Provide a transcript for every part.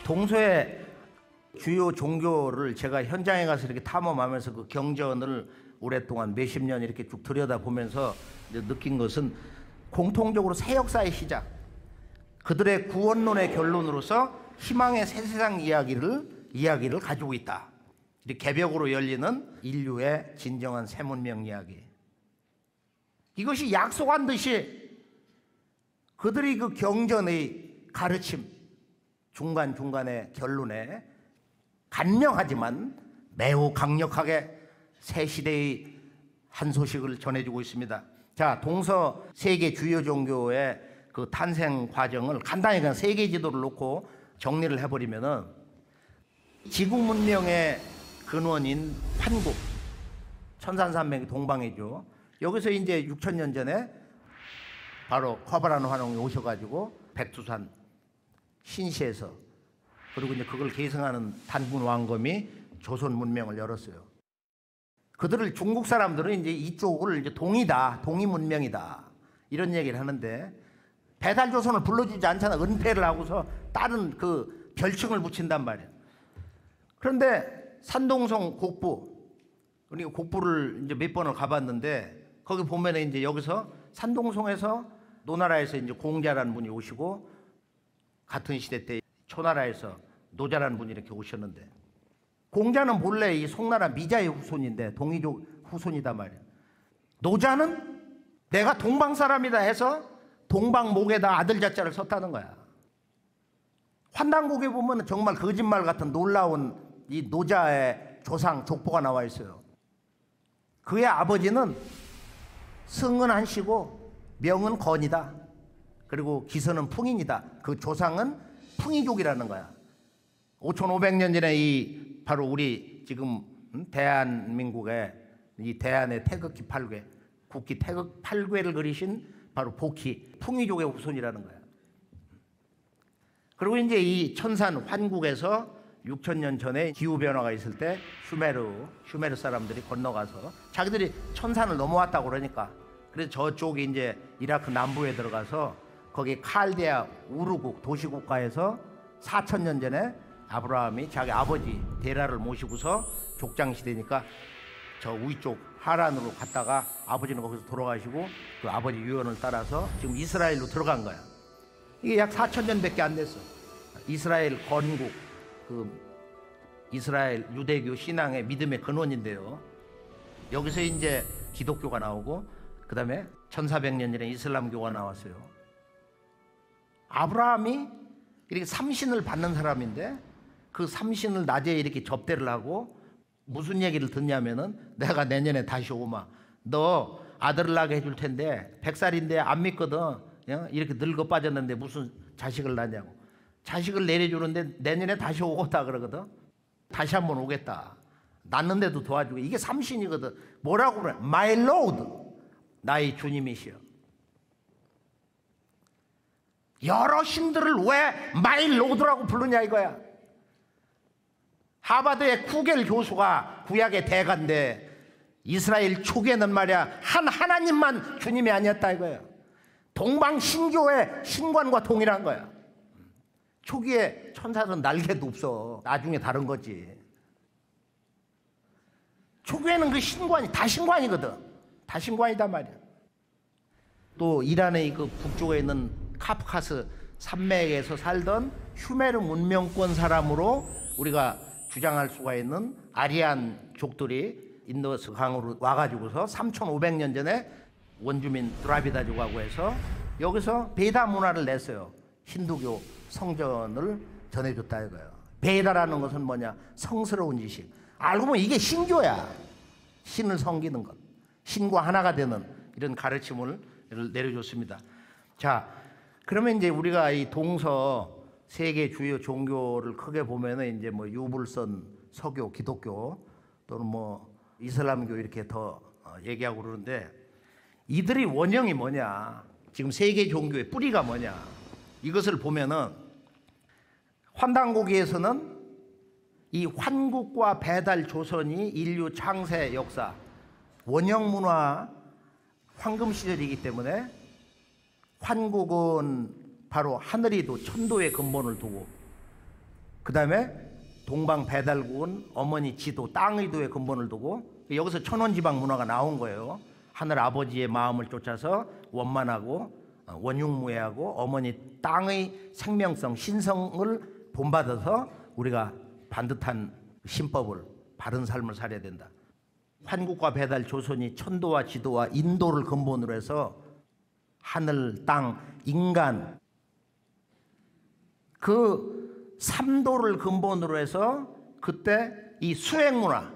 동서의 주요 종교를 제가 현장에 가서 이렇게 탐험하면서 그 경전을 오랫동안 몇십 년 이렇게 쭉 들여다보면서 이제 느낀 것은 공통적으로 새 역사의 시작, 그들의 구원론의 결론으로서 희망의 새 세상 이야기를 가지고 있다. 개벽으로 열리는 인류의 진정한 새 문명 이야기. 이것이 약속한 듯이 그들이 그 경전의 가르침, 중간중간의 결론에 간명하지만 매우 강력하게 새 시대의 한 소식을 전해주고 있습니다. 자, 동서 세계 주요 종교의 그 탄생 과정을 간단히 그냥 세계 지도를 놓고 정리를 해버리면은, 지구 문명의 근원인 환국, 천산산맥이 동방이죠. 여기서 이제 6,000년 전에 바로 커바란 환웅이 오셔가지고 백두산 신시에서, 그리고 이제 그걸 계승하는 단군 왕검이 조선 문명을 열었어요. 그들을 중국 사람들은 이제 이쪽을 이제 동이다, 동이 문명이다 이런 얘기를 하는데, 배달조선을 불러주지 않잖아. 은폐를 하고서 다른 그 별칭을 붙인단 말이에요. 그런데 산동성 곡부, 그러니까 곡부를 이제 몇 번을 가봤는데, 거기 보면은 이제 여기서 산동성에서 노나라에서 이제 공자라는 분이 오시고, 같은 시대 때 초나라에서 노자라는 분이 이렇게 오셨는데, 공자는 본래 이 송나라 미자의 후손인데 동이족 후손이단 말이에요. 노자는 내가 동방 사람이다 해서 동방목에다 아들 자자를 썼다는 거야. 환단곡에 보면 정말 거짓말 같은 놀라운 이 노자의 조상 족보가 나와 있어요. 그의 아버지는 승은 한씨고 명은 건이다. 그리고 기선은 풍인이다. 그 조상은 풍이족이라는 거야. 5,500년 전에 이 바로 우리 지금 대한민국의 이 대한의 태극기 8궤, 국기 태극 8궤를 그리신 바로 복희, 풍이족의 후손이라는 거야. 그리고 이제 이 천산 환국에서 6,000년 전에 기후변화가 있을 때 슈메르 사람들이 건너가서 자기들이 천산을 넘어왔다고 그러니까, 그래서 저쪽이 이제 이라크 남부에 들어가서 거기 칼데아 우르국 도시국가에서 4,000년 전에 아브라함이 자기 아버지 데라를 모시고서 족장시대니까 저 위쪽 하란으로 갔다가 아버지는 거기서 돌아가시고 그 아버지 유언을 따라서 지금 이스라엘로 들어간 거야. 이게 약 4,000년밖에 안 됐어. 이스라엘 건국, 그 이스라엘 유대교 신앙의 믿음의 근원인데요. 여기서 이제 기독교가 나오고, 그 다음에 1400년 전에 이슬람교가 나왔어요. 아브라함이 이렇게 삼신을 받는 사람인데, 그 삼신을 낮에 이렇게 접대를 하고 무슨 얘기를 듣냐면은, 내가 내년에 다시 오마, 너 아들을 낳게 해줄 텐데 100살인데 안 믿거든. 이렇게 늙어 빠졌는데 무슨 자식을 낳냐고. 자식을 내려주는데 내년에 다시 오겠다 그러거든. 다시 한번 오겠다. 낳는데도 도와주고. 이게 삼신이거든. 뭐라고 그래? My Lord, 나의 주님이시여. 여러 신들을 왜 My Lord라고 부르냐 이거야. 하버드의 쿠겔 교수가 구약의 대가인데, 이스라엘 초기에는 말이야 한 하나님만 주님이 아니었다 이거예요. 동방 신교의 신관과 동일한 거야. 초기에 천사는 날개도 없어. 나중에 다른 거지. 초기에는 그 신관이 다 신관이거든. 다 신관이단 말이야. 또 이란의 그 북쪽에 있는 카프카스 산맥에서 살던 슈메르 문명권 사람으로 우리가 주장할 수가 있는 아리안족들이 인더스 강으로 와가지고서 3,500년 전에 원주민 드라비다족하고 해서 여기서 베다 문화를 냈어요. 힌두교 성전을 전해줬다 이거예요. 베다라는 것은 뭐냐? 성스러운 지식. 알고 보면 이게 신교야. 신을 섬기는 것, 신과 하나가 되는 이런 가르침을 내려줬습니다. 자, 그러면 이제 우리가 이 동서 세계 주요 종교를 크게 보면은 이제 뭐 유불선, 서교, 기독교 또는 뭐 이슬람교 이렇게 더 얘기하고 그러는데, 이들의 원형이 뭐냐? 지금 세계 종교의 뿌리가 뭐냐? 이것을 보면은 환단고기에서는 이 환국과 배달 조선이 인류 창세 역사, 원형 문화 황금 시절이기 때문에 환국은 바로 하늘이도 천도의 근본을 두고, 그 다음에 동방 배달국은 어머니 지도, 땅의도에 근본을 두고 여기서 천원지방 문화가 나온 거예요. 하늘 아버지의 마음을 쫓아서 원만하고 원흉무해하고 어머니 땅의 생명성, 신성을 본받아서 우리가 반듯한 신법을, 바른 삶을 살아야 된다. 환국과 배달 조선이 천도와 지도와 인도를 근본으로 해서 하늘, 땅, 인간 그 삼도를 근본으로 해서 그때 이 수행문화,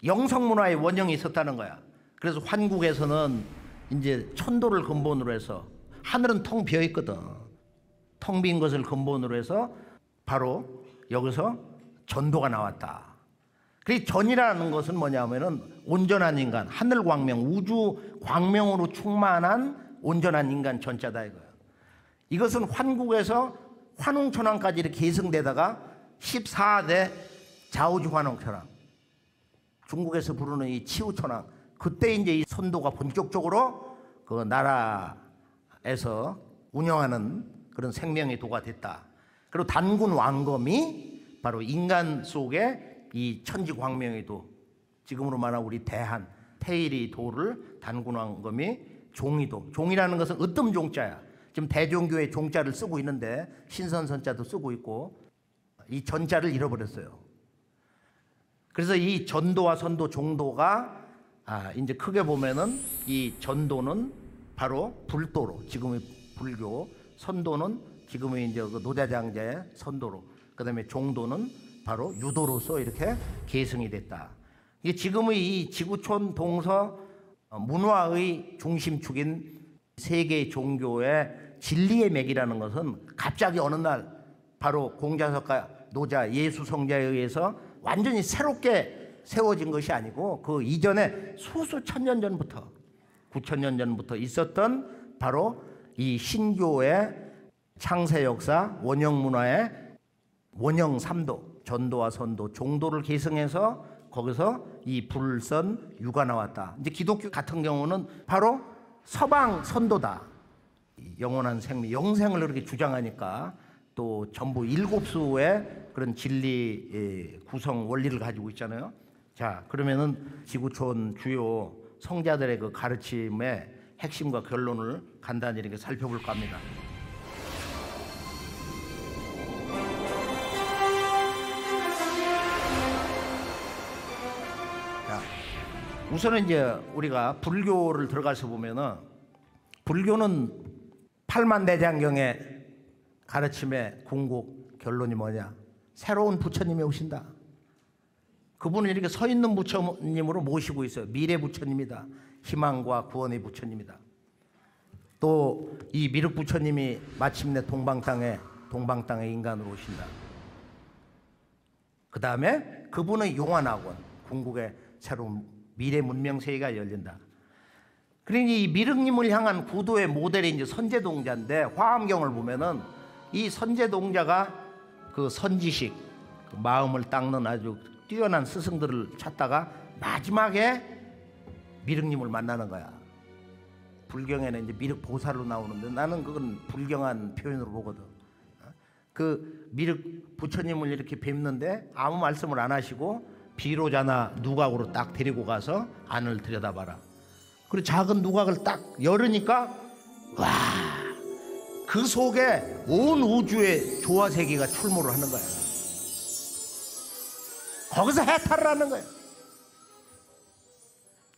영성문화의 원형이 있었다는 거야. 그래서 환국에서는 이제 천도를 근본으로 해서 하늘은 텅 비어 있거든. 텅 빈 것을 근본으로 해서 바로 여기서 전도가 나왔다. 그 전이라는 것은 뭐냐면은 온전한 인간, 하늘 광명, 우주 광명으로 충만한 온전한 인간 전자다 이거야. 이것은 환국에서 환웅천왕까지 이렇게 계승되다가 14대 자우지 환웅천왕, 중국에서 부르는 이 치우천왕, 그때 이제 이 선도가 본격적으로 그 나라에서 운영하는 그런 생명의 도가 됐다. 그리고 단군 왕검이 바로 인간 속에 이 천지광명의 도, 지금으로 말하면 우리 대한 태일의 도를 단군 왕검이 종이도, 종이라는 것은 으뜸 종자야. 지금 대종교의 종자를 쓰고 있는데 신선선자도 쓰고 있고 이 전자를 잃어버렸어요. 그래서 이 전도와 선도, 종도가 이제 크게 보면은 이 전도는 바로 불도로, 지금의 불교, 선도는 지금의 이제 그 노자장자의 선도로, 그다음에 종도는 바로 유도로서 이렇게 계승이 됐다. 이게 지금의 이 지구촌 동서 문화의 중심축인 세계 종교의 진리의 맥이라는 것은 갑자기 어느 날 바로 공자석가 노자 예수 성자에 의해서 완전히 새롭게 세워진 것이 아니고 그 이전에 수수 천년 전부터 9천년 전부터 있었던 바로 이 신교의 창세 역사, 원형 문화의 원형 삼도, 전도와 선도, 종도를 계승해서 거기서 이 불선 유가 나왔다. 이제 기독교 같은 경우는 바로 서방 선도다. 영원한 생명, 영생을 그렇게 주장하니까 또 전부 7수의 그런 진리 구성 원리를 가지고 있잖아요. 자, 그러면은 지구촌 주요 성자들의 그 가르침의 핵심과 결론을 간단히 이렇게 살펴볼까 합니다. 자, 우선은 이제 우리가 불교를 들어가서 보면은 불교는 팔만대장경의 가르침의 궁극 결론이 뭐냐? 새로운 부처님이 오신다. 그분은 이렇게 서 있는 부처님으로 모시고 있어요. 미래 부처님이다. 희망과 구원의 부처님이다. 또 이 미륵 부처님이 마침내 동방 땅에 인간으로 오신다. 그 다음에 그분의 용화낙원, 궁극의 새로운 미래 문명 세계가 열린다. 그러니 이 미륵님을 향한 구도의 모델이 이제 선제동자인데, 화엄경을 보면은 이 선제동자가 그 선지식, 그 마음을 닦는 아주 뛰어난 스승들을 찾다가 마지막에 미륵님을 만나는 거야. 불경에는 이제 미륵 보살로 나오는데 나는 그건 불경한 표현으로 보거든. 그 미륵 부처님을 이렇게 뵙는데 아무 말씀을 안 하시고 비로자나 누각으로 딱 데리고 가서 안을 들여다봐라. 그리고 작은 누각을 딱 열으니까 와, 그 속에 온 우주의 조화세계가 출몰을 하는 거야. 거기서 해탈을 하는 거야.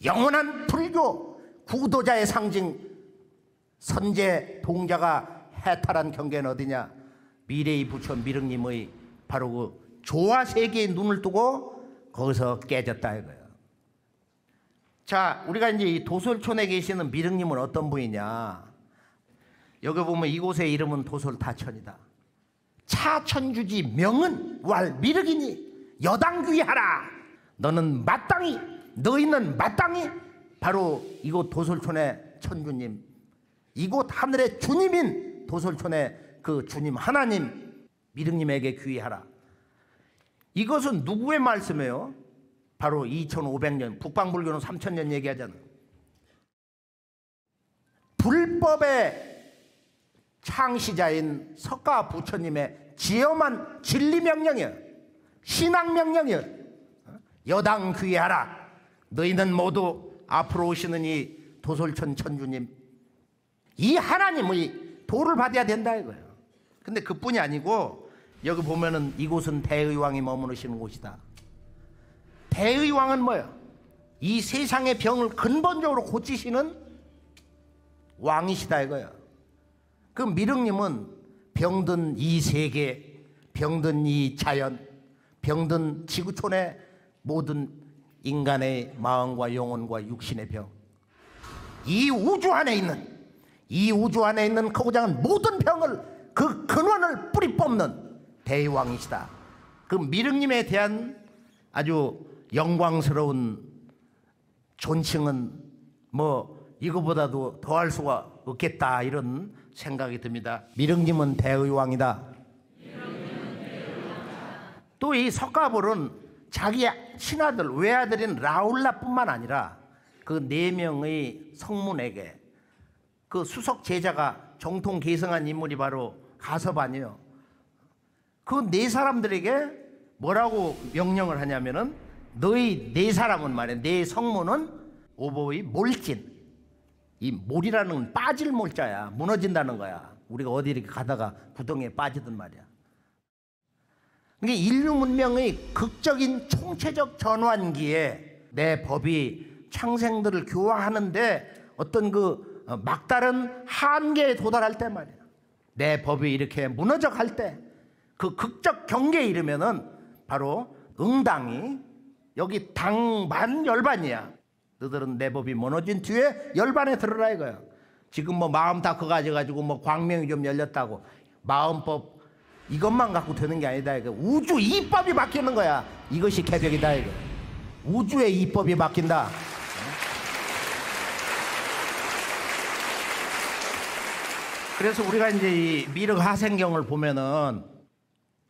영원한 불교 구도자의 상징 선제 동자가 해탈한 경계는 어디냐? 미래의 부처 미륵님의 바로 그 조화세계에 눈을 뜨고 거기서 깨졌다 이거예요. 자, 우리가 이제 이 도솔촌에 계시는 미륵님은 어떤 분이냐? 여기 보면 이곳의 이름은 도솔타천이다. 차천주지 명은 왈 미륵이니 여당귀하라. 너는 마땅히, 너희는 마땅히 바로 이곳 도솔촌의 천주님, 이곳 하늘의 주님인 도솔촌의 그 주님 하나님 미륵님에게 귀하라. 이것은 누구의 말씀이에요? 바로 2500년, 북방불교는 3000년 얘기하잖아요. 불법의 창시자인 석가 부처님의 지엄한 진리명령이에요. 신앙명령이에요. 여당 귀하라. 너희는 모두 앞으로 오시는 이 도솔천 천주님, 이 하나님의 도를 받아야 된다 이거예요. 근데 그뿐이 아니고 여기 보면은 이곳은 대의왕이 머무르시는 곳이다. 대의왕은 뭐예요? 이 세상의 병을 근본적으로 고치시는 왕이시다 이거예요. 그 미륵님은 병든 이 세계, 병든 이 자연, 병든 지구촌의 모든 인간의 마음과 영혼과 육신의 병, 이 우주 안에 있는 거구장은 모든 병을 그 근원을 뿌리 뽑는 대의왕이시다. 그 미륵님에 대한 아주 영광스러운 존칭은 뭐 이거보다도 더할 수가 없겠다, 이런 생각이 듭니다. 미륵님은 대의왕이다. 또 이 석가볼은 자기 친아들, 외아들인 라울라뿐만 아니라 그 4명의 성문에게 그 수석 제자가 정통 계승한 인물이 바로 가섭아니에요. 그 4사람들에게 뭐라고 명령을 하냐면은 너희 4사람은 말이야, 네 성문은 오보의 몰진, 이 몰이라는 건 빠질 몰자야. 무너진다는 거야. 우리가 어디 이렇게 가다가 구덩이에 빠지든 말이야. 그러니까 인류 문명의 극적인 총체적 전환기에 내 법이 창생들을 교화하는데 어떤 그 막다른 한계에 도달할 때 말이야, 내 법이 이렇게 무너져 갈 때 그 극적 경계에 이르면은 바로 응당이 여기 당반 열반이야. 너들은 내 법이 무너진 뒤에 열반에 들어라 이거야. 지금 뭐 마음 다 그거 가지고 뭐 광명이 좀 열렸다고 마음법 이것만 갖고 되는 게 아니다 이거. 우주 이법이 바뀌는 거야. 이것이 개벽이다 이거. 우주의 이법이 바뀐다. 그래서 우리가 이제 이 미륵 하생경을 보면은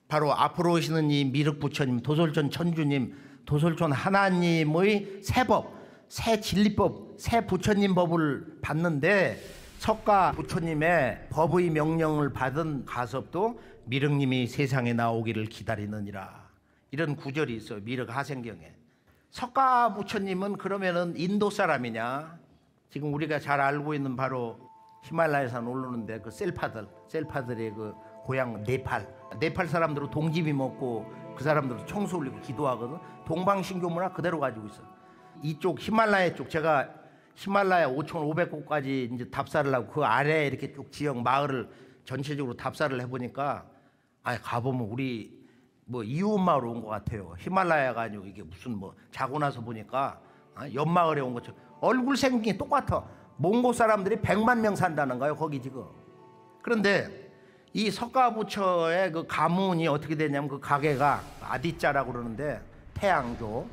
바로 앞으로 오시는 이 미륵 부처님, 도솔천 천주님, 도솔천 하나님의 새 법, 새 진리법, 새 부처님 법을 받는데 석가 부처님의 법의 명령을 받은 가섭도 미륵님이 세상에 나오기를 기다리느니라, 이런 구절이 있어요. 미륵 하생경에. 석가 부처님은 그러면은 인도 사람이냐? 지금 우리가 잘 알고 있는 바로 히말라야산 오르는데 그 셀파들의 그 고향 네팔 사람들은 동집이 먹고 그 사람들은 청소 올리고 기도하거든. 동방신교 문화 그대로 가지고 있어. 이쪽 히말라야 쪽, 제가 히말라야 5,500곳까지 이제 답사를 하고 그 아래에 이렇게 쭉 지역 마을을 전체적으로 답사를 해보니까 가보면 우리 뭐 이웃 마을 온 것 같아요. 히말라야가 아니고 이게 무슨 뭐 자고 나서 보니까 옆마을에 온 것처럼 얼굴 생긴 게 똑같아. 몽고 사람들이 100만 명 산다는 거예요 거기 지금. 그런데 이 석가부처의 그 가문이 어떻게 되냐면 그 가게가 아디짜라고 그러는데 태양조.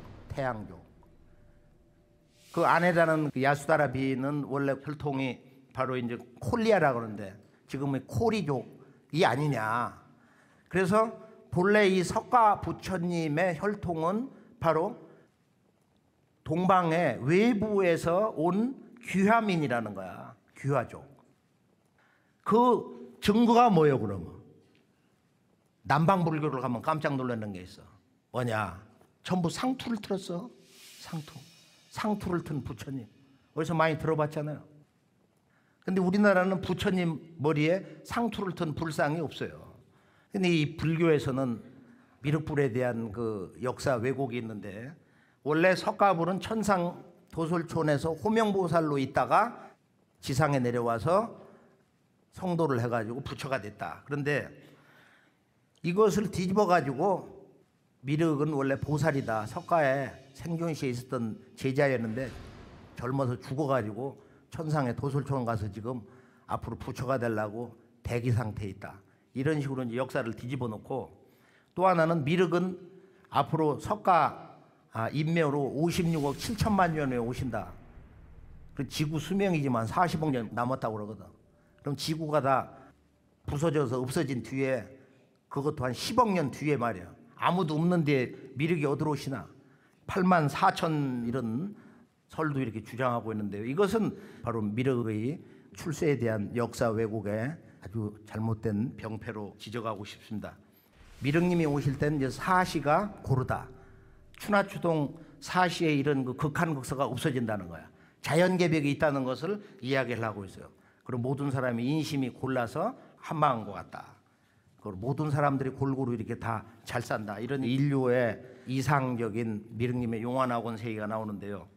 그 아내라는 그 야수다라비는 원래 혈통이 바로 이제 콜리아라고 그러는데 지금은 코리족이 아니냐. 그래서 본래 이 석가 부처님의 혈통은 바로 동방의 외부에서 온 귀화민이라는 거야. 귀화족. 그 증거가 뭐예요 그러면? 남방불교를 가면 깜짝 놀라는 게 있어. 뭐냐? 전부 상투를 틀었어. 상투를 튼 부처님. 어디서 많이 들어봤잖아요. 근데 우리나라는 부처님 머리에 상투를 튼 불상이 없어요. 근데 이 불교에서는 미륵불에 대한 그 역사 왜곡이 있는데, 원래 석가불은 천상 도솔촌에서 호명보살로 있다가 지상에 내려와서 성도를 해가지고 부처가 됐다. 그런데 이것을 뒤집어 가지고 미륵은 원래 보살이다. 석가에 생존시에 있었던 제자였는데 젊어서 죽어가지고 천상의 도솔촌 가서 지금 앞으로 부처가 되려고 대기 상태에 있다. 이런 식으로 이제 역사를 뒤집어 놓고, 또 하나는 미륵은 앞으로 석가 인명으로 56억 7천만 년 후에 오신다. 그 지구 수명이지만 40억 년 남았다고 그러거든. 그럼 지구가 다 부서져서 없어진 뒤에, 그것도 한 10억 년 뒤에 말이야. 아무도 없는데 미륵이 어디로 오시나? 8만 4천 이런 설도 이렇게 주장하고 있는데요. 이것은 바로 미륵의 출세에 대한 역사 왜곡의 아주 잘못된 병폐로 지적하고 싶습니다. 미륵님이 오실 때는 이제 사시가 고르다. 추나추동 사시에 이런 그 극한극서가 없어진다는 거야. 자연개벽이 있다는 것을 이야기를 하고 있어요. 그리고 모든 사람이 인심이 골라서 한방한 것 같다. 그리고 모든 사람들이 골고루 이렇게 다 잘 산다. 이런 인류의 이상적인 미륵님의 용화낙원 세계가 나오는데요.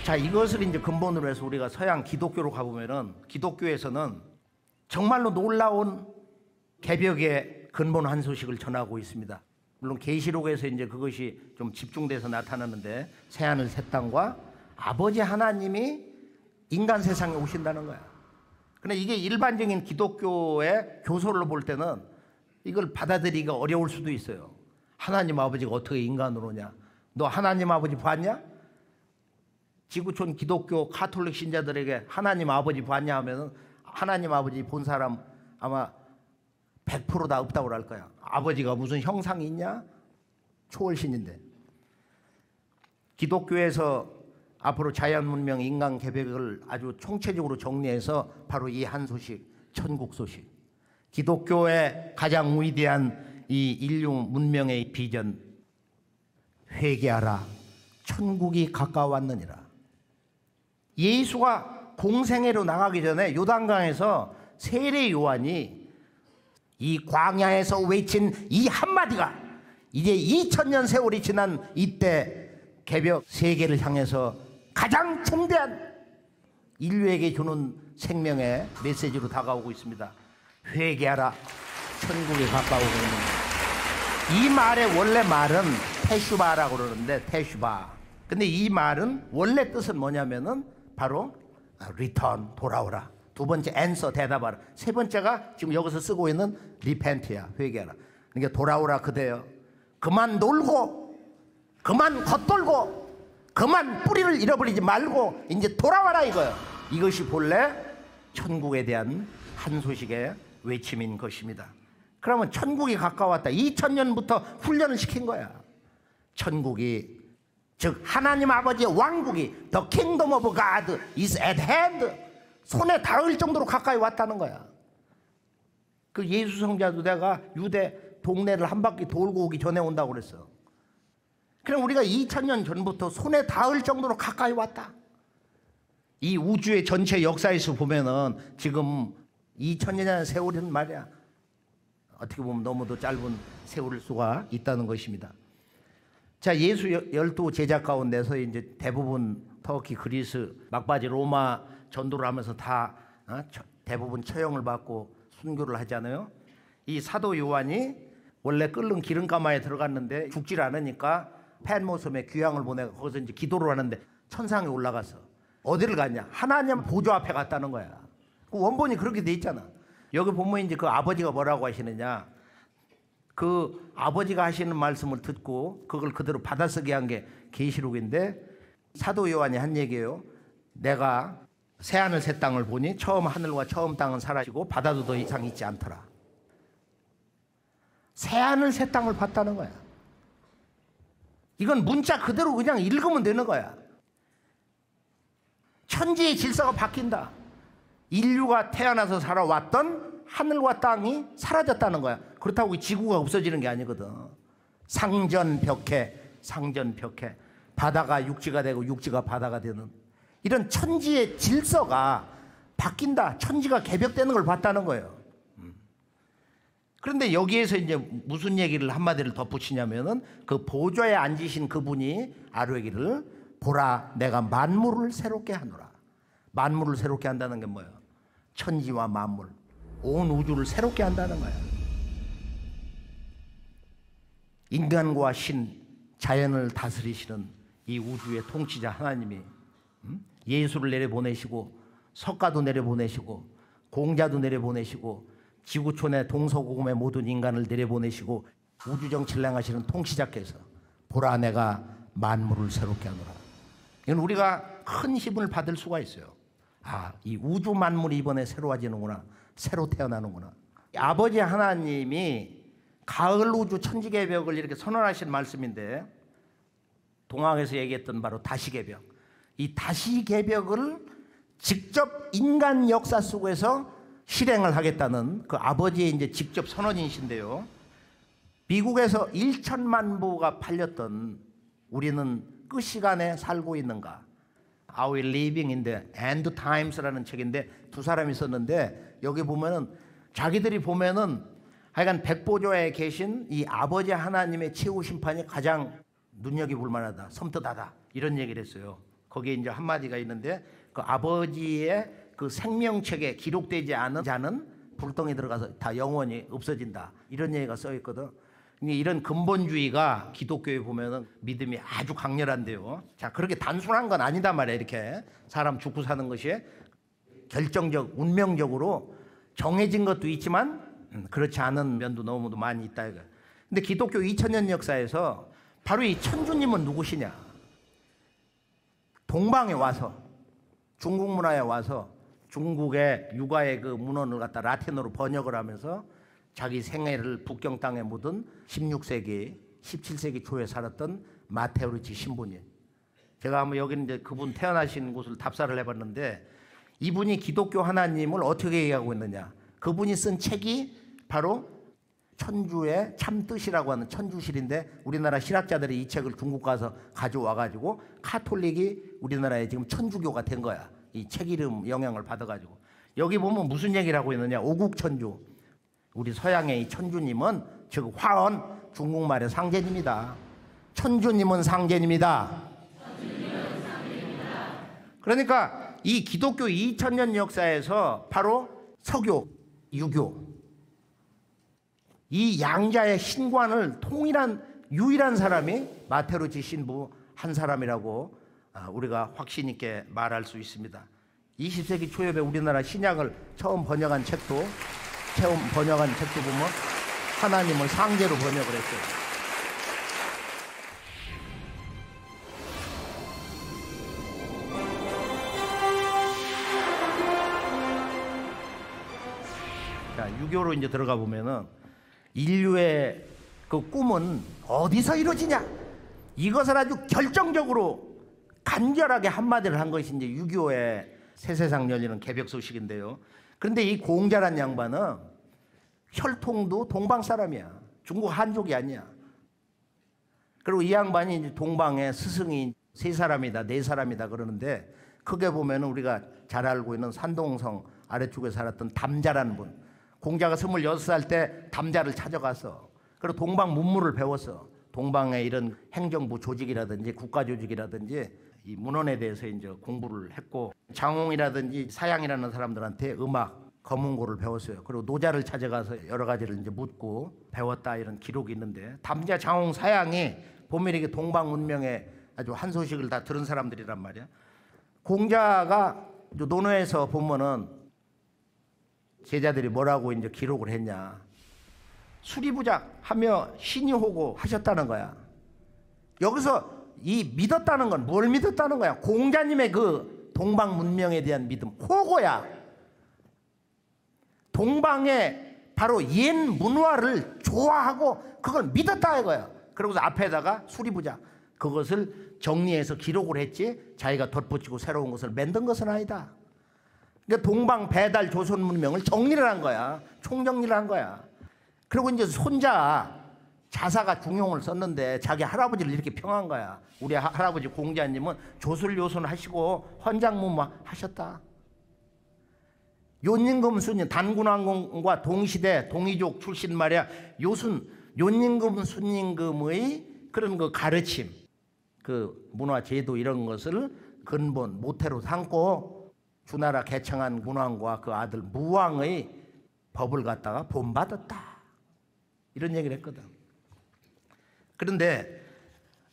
자, 이것을 이제 근본으로 해서 우리가 서양 기독교로 가보면은 기독교에서는 정말로 놀라운 개벽의 근본 한 소식을 전하고 있습니다. 물론 계시록에서 이제 그것이 좀 집중돼서 나타나는데 새하늘 새 땅과 아버지 하나님이 인간 세상에 오신다는 거야. 근데 이게 일반적인 기독교의 교소를 볼 때는 이걸 받아들이기가 어려울 수도 있어요. 하나님 아버지가 어떻게 인간으로 오냐? 너 하나님 아버지 봤냐? 지구촌 기독교 카톨릭 신자들에게 하나님 아버지 봤냐 하면은 하나님 아버지 본 사람 아마 100% 다 없다고 할 거야. 아버지가 무슨 형상이 있냐? 초월신인데. 기독교에서 앞으로 자연 문명 인간 개벽을 아주 총체적으로 정리해서 바로 이 한 소식, 천국 소식. 기독교의 가장 위대한 이 인류 문명의 비전, 회개하라, 천국이 가까웠느니라. 예수가 공생애로 나가기 전에 요단강에서 세례 요한이 이 광야에서 외친 이 한마디가 이제 2000년 세월이 지난 이때 개벽 세계를 향해서 가장 중대한 인류에게 주는 생명의 메시지로 다가오고 있습니다. 회개하라, 천국이 가까우고 있는. 이 말의 원래 말은 테슈바라고 그러는데 테슈바. 근데 이 말은 원래 뜻은 뭐냐면은 바로 return, 돌아오라. 두 번째 answer, 대답하라. 세 번째가 지금 여기서 쓰고 있는 repent야, 회개하라. 그러니까 돌아오라 그대여. 그만 놀고 그만 겉돌고 그만 뿌리를 잃어버리지 말고 이제 돌아와라 이거예요. 이것이 본래 천국에 대한 한 소식의 외침인 것입니다. 그러면 천국이 가까웠다. 2000년부터 훈련을 시킨 거야. 천국이, 즉 하나님 아버지의 왕국이 The kingdom of God is at hand, 손에 닿을 정도로 가까이 왔다는 거야. 그 예수 성자도 내가 유대 동네를 한 바퀴 돌고 오기 전에 온다고 그랬어. 그럼 우리가 2000년 전부터 손에 닿을 정도로 가까이 왔다. 이 우주의 전체 역사에서 보면은 지금 2000년의 세월은 말이야, 어떻게 보면 너무도 짧은 세월일 수가 있다는 것입니다. 자, 예수 12 제자 가운데서 이제 대부분 터키, 그리스, 막바지 로마 전도를 하면서 다 대부분 처형을 받고 순교를 하잖아요. 이 사도 요한이 원래 끓는 기름가마에 들어갔는데 죽질 않으니까 펜모섬에 귀향을 보내고 거기서 이제 기도를 하는데 천상에 올라가서 어디를 갔냐? 하나님 보좌 앞에 갔다는 거야. 원본이 그렇게 돼 있잖아. 여기 보면 이제 그 아버지가 뭐라고 하시느냐? 그 아버지가 하시는 말씀을 듣고 그걸 그대로 받아쓰게 한 게 계시록인데, 사도 요한이 한 얘기예요. 내가 새하늘 새 땅을 보니 처음 하늘과 처음 땅은 사라지고 바다도 더 이상 있지 않더라. 새하늘 새 땅을 봤다는 거야. 이건 문자 그대로 그냥 읽으면 되는 거야. 천지의 질서가 바뀐다. 인류가 태어나서 살아왔던 하늘과 땅이 사라졌다는 거야. 그렇다고 지구가 없어지는 게 아니거든. 상전벽해, 상전벽해. 바다가 육지가 되고 육지가 바다가 되는 이런 천지의 질서가 바뀐다. 천지가 개벽되는 걸 봤다는 거예요. 그런데 여기에서 이제 무슨 얘기를 한마디를 덧붙이냐면은 그 보좌에 앉으신 그분이 아뢰기를 보라, 내가 만물을 새롭게 하노라. 만물을 새롭게 한다는 게 뭐예요? 천지와 만물, 온 우주를 새롭게 한다는 거야. 인간과 신, 자연을 다스리시는 이 우주의 통치자 하나님이 예수를 내려보내시고 석가도 내려보내시고 공자도 내려보내시고 지구촌의 동서고금의 모든 인간을 내려보내시고 우주정치를 행하시는 통치자께서 보라, 내가 만물을 새롭게 하노라. 이건 우리가 큰 힘을 받을 수가 있어요. 아, 이 우주 만물이 이번에 새로워지는구나, 새로 태어나는구나. 아버지 하나님이 가을 우주 천지개벽을 이렇게 선언하신 말씀인데, 동학에서 얘기했던 바로 다시개벽. 이 다시개벽을 직접 인간 역사 속에서 실행을 하겠다는 그 아버지의 이제 직접 선언이신데요. 미국에서 1천만 부가 팔렸던 우리는 그 시간에 살고 있는가? Are we living in the end times라는 책인데 두 사람이 썼는데 여기 보면은 자기들이 보면은 하여간 백보좌에 계신 이 아버지 하나님의 최후 심판이 가장 눈여겨볼 만하다, 섬뜩하다 이런 얘기를 했어요. 거기에 이제 한마디가 있는데 그 아버지의 그 생명책에 기록되지 않은 자는 불덩이 들어가서 다 영원히 없어진다 이런 얘기가 써 있거든. 이런 근본주의가 기독교에 보면은 믿음이 아주 강렬한데요. 자, 그렇게 단순한 건 아니다 말이야. 이렇게 사람 죽고 사는 것이 결정적, 운명적으로 정해진 것도 있지만 그렇지 않은 면도 너무도 많이 있다 이거. 근데 기독교 2000년 역사에서 바로 이 천주님은 누구시냐? 동방에 와서 중국 문화에 와서 중국의 육아의 그 문헌을 갖다 라틴어로 번역을 하면서 자기 생애를 북경 땅에 묻은 16세기, 17세기 초에 살았던 마테오리치 신부님. 제가 한번 여기 이제 그분 태어나신 곳을 답사를 해봤는데 이분이 기독교 하나님을 어떻게 얘기하고 있느냐? 그분이 쓴 책이 바로 천주의 참뜻이라고 하는 천주실인데 우리나라 신학자들이 이 책을 중국 가서 가져와가지고 카톨릭이 우리나라에 지금 천주교가 된 거야. 이 책 이름 영향을 받아가지고 여기 보면 무슨 얘기를 하고 있느냐? 오국천주. 우리 서양의 이 천주님은 즉 화언 중국말의 상제님이다. 천주님은 상제님이다. 그러니까 이 기독교 2000년 역사에서 바로 서교, 유교 이 양자의 신관을 통일한 유일한 사람이 마테오리치 신부 한 사람이라고 우리가 확신 있게 말할 수 있습니다. 20세기 초엽에 우리나라 신약을 처음 번역한 책도 보면 하나님을 상제로 번역을 했어요. 자, 유교로 이제 들어가 보면은 인류의 그 꿈은 어디서 이루어지냐? 이것을 아주 결정적으로 간결하게 한마디를 한 것이 이제 유교의 새세상 열리는 개벽 소식인데요. 그런데 이 공자란 양반은 혈통도 동방 사람이야. 중국 한족이 아니야. 그리고 이 양반이 이제 동방의 스승이 3사람이다, 4사람이다 그러는데 크게 보면 우리가 잘 알고 있는 산동성 아래쪽에 살았던 담자라는 분. 공자가 26살 때 담자를 찾아가서 그리고 동방 문물을 배웠어. 동방의 이런 행정부 조직이라든지 국가 조직이라든지 이 문헌에 대해서 이제 공부를 했고 장홍이라든지 사양이라는 사람들한테 음악, 검은고를 배웠어요. 그리고 노자를 찾아가서 여러 가지를 이제 묻고 배웠다 이런 기록이 있는데 담자, 장홍, 사양이 보면 이게 동방 문명의 아주 한 소식을 다 들은 사람들이란 말이야. 공자가 논어에서 보면은 제자들이 뭐라고 이제 기록을 했냐. 수리부작 하며 신이 호고 하셨다는 거야. 여기서 이 믿었다는 건 뭘 믿었다는 거야? 공자님의 그 동방 문명에 대한 믿음, 호고야. 동방의 바로 옛 문화를 좋아하고 그걸 믿었다 이거야. 그러고서 앞에다가 수리부작 그것을 정리해서 기록을 했지 자기가 덧붙이고 새로운 것을 만든 것은 아니다. 그러니까 동방 배달 조선 문명을 정리를 한 거야. 총정리를 한 거야. 그리고 이제 손자 자사가 중용을 썼는데 자기 할아버지를 이렇게 평한 거야. 우리 할아버지 공자님은 조술요순 하시고 헌장무마 하셨다. 요님금 순님 단군왕공과 동시대 동이족 출신 말이야. 요순 요님금 순임금의 그런 그 가르침, 그 문화 제도 이런 것을 근본 모태로 삼고 주나라 개청한 군왕과 그 아들 무왕의 법을 갖다가 본받았다. 이런 얘기를 했거든. 그런데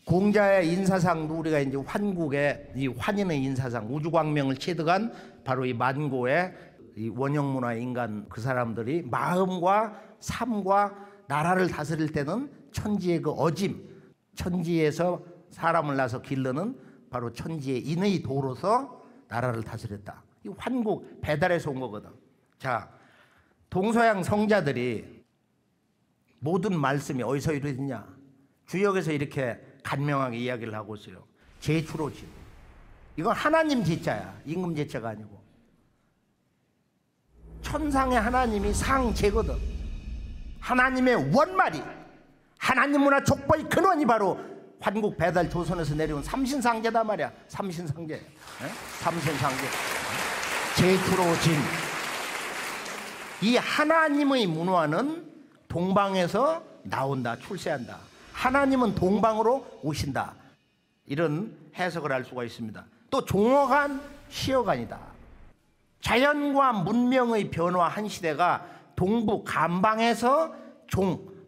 공자의 인사상도 우리가 이제 환국의 이 환인의 인사상 우주광명을 체득한 바로 이 만고의 이 원형문화 인간 그 사람들이 마음과 삶과 나라를 다스릴 때는 천지의 그 어짐, 천지에서 사람을 낳아서 기르는 바로 천지의 인의 도로서 나라를 다스렸다. 이 환국 배달에서 온 거거든. 자, 동서양 성자들이 모든 말씀이 어디서 이루어지냐? 주역에서 이렇게 간명하게 이야기를 하고 있어요. 제주로 진. 이건 하나님 제자야. 임금 제자가 아니고. 천상의 하나님이 상제거든. 하나님의 원말이, 하나님 문화 족보의 근원이 바로 환국 배달 조선에서 내려온 삼신상제다 말이야. 삼신상제. 삼신상제. 제주로 진. 이 하나님의 문화는 동방에서 나온다, 출세한다. 하나님은 동방으로 오신다. 이런 해석을 할 수가 있습니다. 또 종어간, 시어간이다. 자연과 문명의 변화한 시대가 동북 간방에서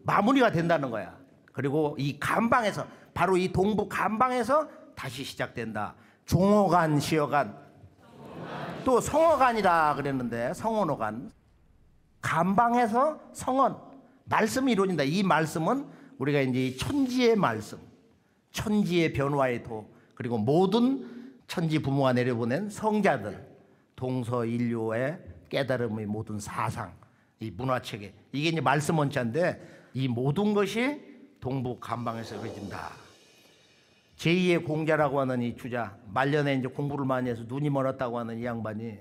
마무리가 된다는 거야. 그리고 이 간방에서, 바로 이 동북 간방에서 다시 시작된다. 종어간, 시어간. 또 성어간이라 그랬는데, 성언어간. 간방에서 성언, 말씀이 이루어진다. 이 말씀은 우리가 이제 천지의 말씀, 천지의 변화의 도, 그리고 모든 천지 부모가 내려보낸 성자들, 동서인류의 깨달음의 모든 사상, 이 문화체계, 이게 이제 말씀 원자인데, 이 모든 것이 동북 간방에서 이루어진다. 제2의 공자라고 하는 이 주자, 말년에 이제 공부를 많이 해서 눈이 멀었다고 하는 이 양반이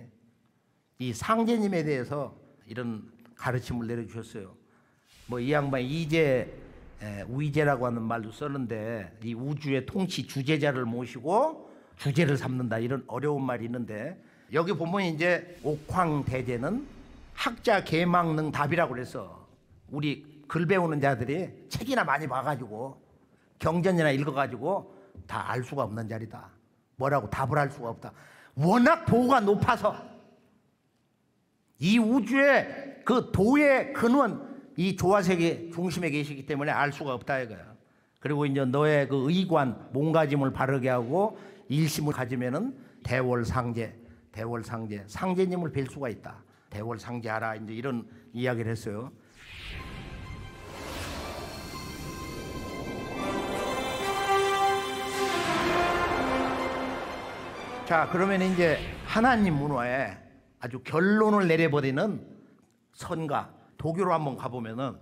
이 상제님에 대해서 이런 가르침을 내려주셨어요. 뭐 이 양반이 우이제라고 하는 말도 썼는데, 이 우주의 통치 주제자를 모시고 주제를 삼는다, 이런 어려운 말이 있는데, 여기 보면 이제 옥황대제는 학자 개망능 답이라고 그래서 우리 글 배우는 자들이 책이나 많이 봐가지고 경전이나 읽어가지고 다 알 수가 없는 자리다. 뭐라고 답을 할 수가 없다. 워낙 도가 높아서 이 우주의 그 도의 근원, 이 조화세계 중심에 계시기 때문에 알 수가 없다 이거야. 그리고 이제 너의 그 의관, 몸가짐을 바르게 하고 일심을 가지면은 대월상제, 상제님을 뵐 수가 있다. 대월상제하라, 이제 이런 이야기를 했어요. 자, 그러면 이제 하나님 문화에 아주 결론을 내려버리는 선가, 도교로 한번 가보면은,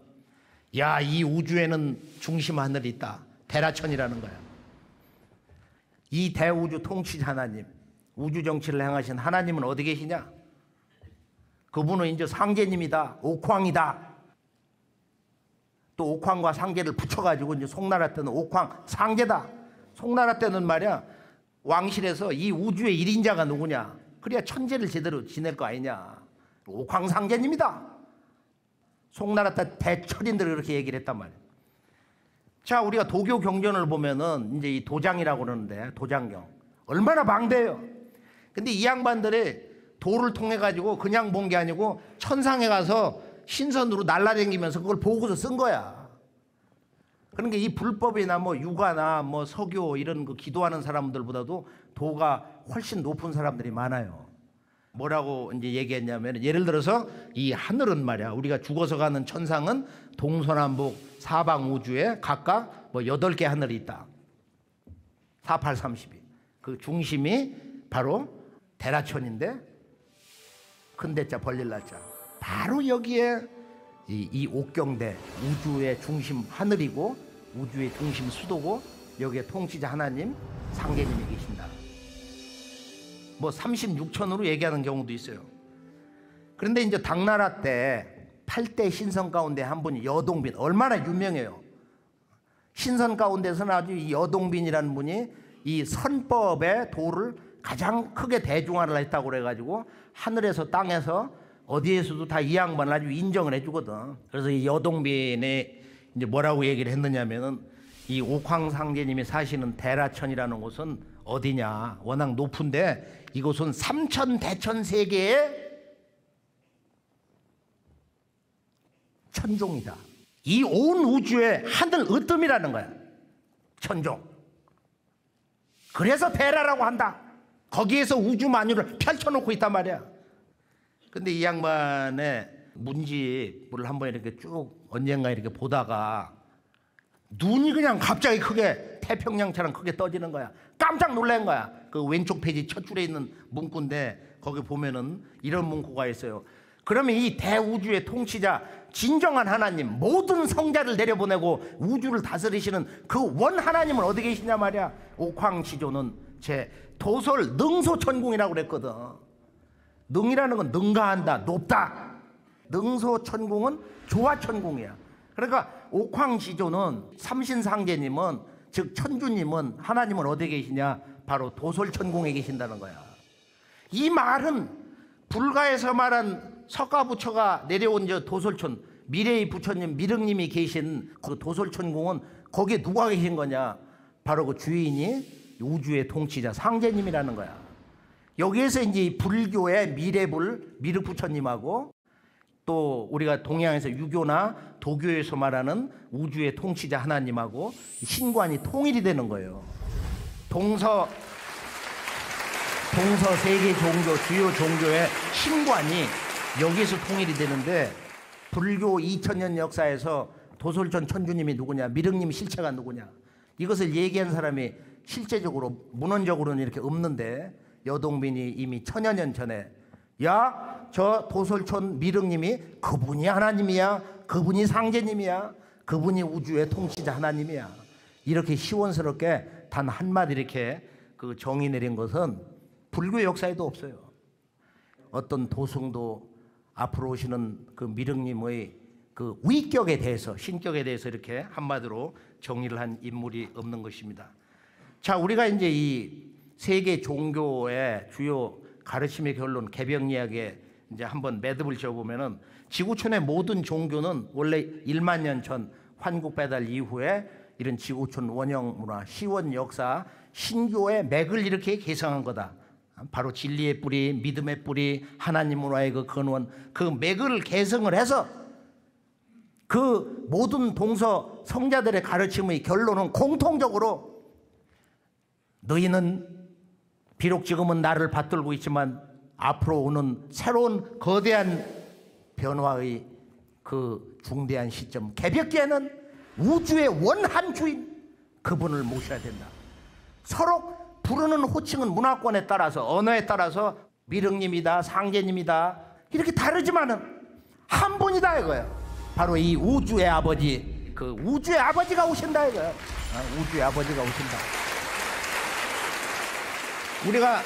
야, 이 우주에는 중심 하늘이 있다. 대라천이라는 거야. 이 대우주 통치자 하나님, 우주 정치를 행하신 하나님은 어디 계시냐? 그분은 이제 상제님이다, 옥황이다. 또 옥황과 상제를 붙여가지고 이제 송나라 때는 옥황 상제다. 송나라 때는 말이야, 왕실에서 이 우주의 1인자가 누구냐? 그래야 천재를 제대로 지낼 거 아니냐? 옥황 상제님이다. 송나라 때 대철인들이 그렇게 얘기를 했단 말이에요. 자, 우리가 도교 경전을 보면은 이제 이 도장이라고 그러는데, 도장경 얼마나 방대해요. 근데 이 양반들이 도를 통해 가지고 그냥 본 게 아니고 천상에 가서 신선으로 날라다니면서 그걸 보고서 쓴 거야. 그러니까 이 불법이나 뭐 유가나 뭐 서교 이런 그 기도하는 사람들보다도 도가 훨씬 높은 사람들이 많아요. 뭐라고 이제 얘기했냐면, 예를 들어서 이 하늘은 말이야, 우리가 죽어서 가는 천상은 동서남북 사방 우주에 각각 뭐 8개 하늘이 있다. 4832. 그 중심이 바로 대라천인데, 큰 대자 벌릴 날자. 바로 여기에 이 옥경대, 우주의 중심 하늘이고 우주의 중심 수도고, 여기에 통치자 하나님 상제님이 계신다. 뭐 36천으로 얘기하는 경우도 있어요. 그런데 이제 당나라 때 8대 신선 가운데 한 분이 여동빈, 얼마나 유명해요. 신선 가운데서는 아주 이 여동빈이라는 분이 이 선법의 도를 가장 크게 대중화를 했다고 그래가지고 하늘에서 땅에서 어디에서도 다 이 양반을 아주 인정을 해주거든. 그래서 이 여동빈이 이제 뭐라고 얘기를 했느냐면은, 이 옥황상제님이 사시는 대라천이라는 곳은 어디냐? 워낙 높은데 이곳은 삼천대천세계의 천종이다. 이 온 우주의 하늘 으뜸이라는 거야. 천종. 그래서 대라라고 한다. 거기에서 우주 만유를 펼쳐놓고 있단 말이야. 근데 이 양반의 문집을 한번 이렇게 쭉 언젠가 이렇게 보다가 눈이 그냥 갑자기 크게 태평양처럼 크게 떠지는 거야. 깜짝 놀란 거야. 그 왼쪽 페이지 첫 줄에 있는 문구인데, 거기 보면은 이런 문구가 있어요. 그러면 이 대우주의 통치자 진정한 하나님, 모든 성자를 내려보내고 우주를 다스리시는 그 원 하나님은 어디 계시냐 말이야. 옥황지조는 제 도솔 능소천궁이라고 그랬거든. 능이라는 건 능가한다, 높다. 능소천궁은 조화천궁이야. 그러니까 옥황지조는 삼신상제님은, 즉 천주님은, 하나님은 어디 계시냐, 바로 도솔천궁에 계신다는 거야. 이 말은 불가에서 말한 석가부처가 내려온 저 도솔천, 미래의 부처님 미륵님이 계신 그 도솔천궁은 거기에 누가 계신 거냐, 바로 그 주인이 우주의 통치자 상제님이라는 거야. 여기에서 이제 불교의 미래불 미륵부처님하고 또 우리가 동양에서 유교나 도교에서 말하는 우주의 통치자 하나님하고 신관이 통일이 되는 거예요. 동서 세계 종교, 주요 종교의 신관이 여기에서 통일이 되는데, 불교 2000년 역사에서 도솔천 천주님이 누구냐, 미륵님 실체가 누구냐, 이것을 얘기한 사람이 실제적으로 문헌적으로는 이렇게 없는데, 여동빈이 이미 천여 년 전에 야, 저 도솔천 미륵님이 그분이 하나님이야, 그분이 상제님이야, 그분이 우주의 통치자 하나님이야, 이렇게 시원스럽게 단 한마디 이렇게 그 정의 내린 것은 불교 역사에도 없어요. 어떤 도승도 앞으로 오시는 그 미륵님의 그 위격에 대해서, 신격에 대해서 이렇게 한마디로 정의를 한 인물이 없는 것입니다. 자, 우리가 이제 이 세계 종교의 주요 가르침의 결론, 개벽 이야기에 이제 한번 매듭을 지어보면은, 지구촌의 모든 종교는 원래 1만 년 전 환국 배달 이후에 이런 지구촌 원형 문화, 시원 역사, 신교의 맥을 이렇게 개성한 거다. 바로 진리의 뿌리, 믿음의 뿌리, 하나님 문화의 그 근원, 그 맥을 개성을 해서 그 모든 동서 성자들의 가르침의 결론은 공통적으로, 너희는 비록 지금은 나를 받들고 있지만 앞으로 오는 새로운 거대한 변화의 그 중대한 시점, 개벽기에는 우주의 원한 주인, 그분을 모셔야 된다. 서로 부르는 호칭은 문화권에 따라서, 언어에 따라서 미륵님이다, 상제님이다 이렇게 다르지만은 한 분이다 이거예요. 바로 이 우주의 아버지, 그 우주의 아버지가 오신다 이거예요. 우주의 아버지가 오신다. 우리가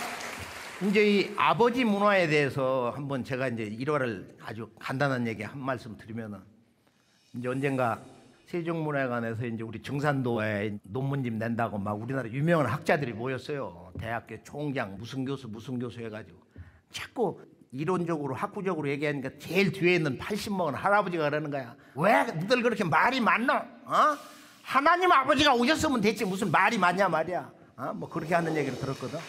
이제 이 아버지 문화에 대해서 한번 제가 이제 1화를 아주 간단한 얘기 한 말씀 드리면은, 이제 언젠가 세종문화관에서 이제 우리 증산도에 논문집 낸다고 막 우리나라 유명한 학자들이 모였어요. 대학교 총장 무슨 교수 해가지고 자꾸 이론적으로 학구적으로 얘기하니까 제일 뒤에 있는 80 먹은 할아버지가 그러는 거야. 왜 너들 그렇게 말이 많나? 하나님 아버지가 오셨으면 됐지 무슨 말이 많냐 말이야. 뭐 그렇게 하는 얘기를 들었거든.